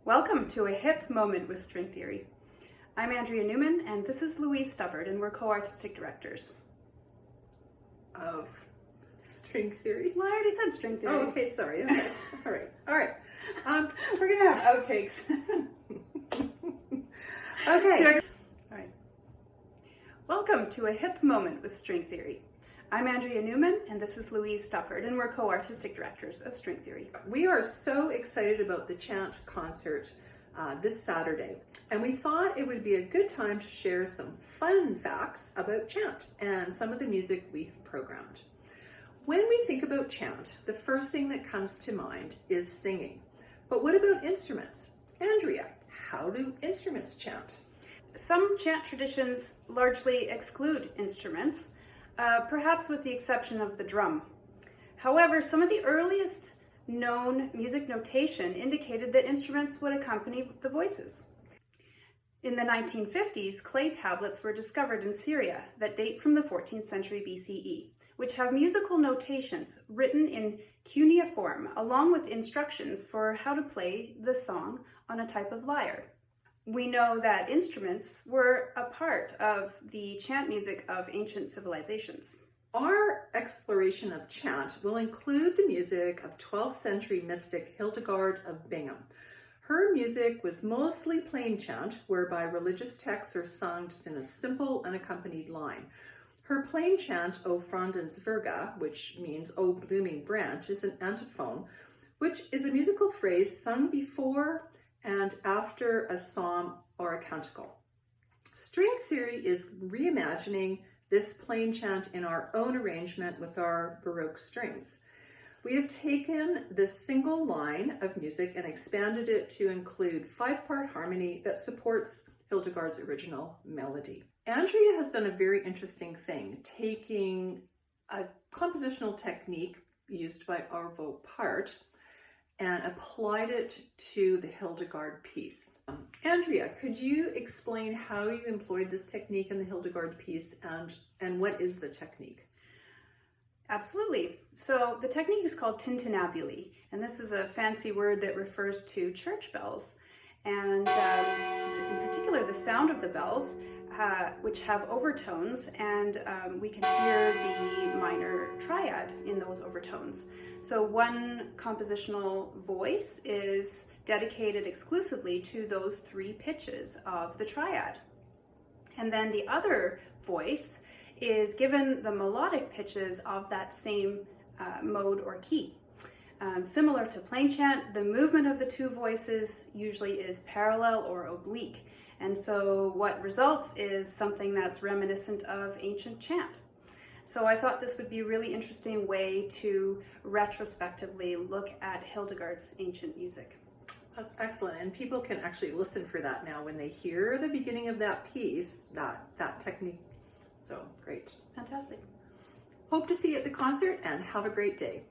Welcome to A H.I.P moment with string theory. I'm Andrea Newman, and this is Louise Stubbard, and we're co-artistic directors. Of string theory? Well, I already said string theory. Oh, okay, sorry. Okay. All right. We're gonna have outtakes. Okay. All right. Welcome to A H.I.P moment with string theory. I'm Andrea Newman, and this is Louise Stubbard, and we're co-artistic directors of string theory. We are so excited about the CHANT concert this Saturday, and we thought it would be a good time to share some fun facts about CHANT and some of the music we've programmed. When we think about CHANT, the first thing that comes to mind is singing. But what about instruments? Andrea, how do instruments chant? Some chant traditions largely exclude instruments, perhaps with the exception of the drum. However, some of the earliest known music notation indicated that instruments would accompany the voices. In the 1950s, clay tablets were discovered in Syria that date from the 14th century BCE, which have musical notations written in cuneiform, along with instructions for how to play the song on a type of lyre. We know that instruments were a part of the chant music of ancient civilizations. Our exploration of chant will include the music of 12th century mystic Hildegard of Bingen. Her music was mostly plain chant, whereby religious texts are sung just in a simple unaccompanied line. Her plain chant, O frondens virga, which means O blooming branch, is an antiphon, which is a musical phrase sung before and after a psalm or a canticle. String theory is reimagining this plain chant in our own arrangement with our Baroque strings. We have taken this single line of music and expanded it to include 5-part harmony that supports Hildegard's original melody. Andrea has done a very interesting thing, taking a compositional technique used by Arvo Pärt and applied it to the Hildegard piece. Andrea, could you explain how you employed this technique in the Hildegard piece and what is the technique? Absolutely. So the technique is called Tintinnabuli, and this is a fancy word that refers to church bells. And in particular, the sound of the bells, which have overtones, and we can hear the minor triad in those overtones. So one compositional voice is dedicated exclusively to those 3 pitches of the triad. And then the other voice is given the melodic pitches of that same mode or key. Similar to plain chant, the movement of the 2 voices usually is parallel or oblique. And so what results is something that's reminiscent of ancient chant. So I thought this would be a really interesting way to retrospectively look at Hildegard's ancient music. That's excellent, and people can actually listen for that now when they hear the beginning of that piece, that technique. So great. Fantastic. Hope to see you at the concert and have a great day.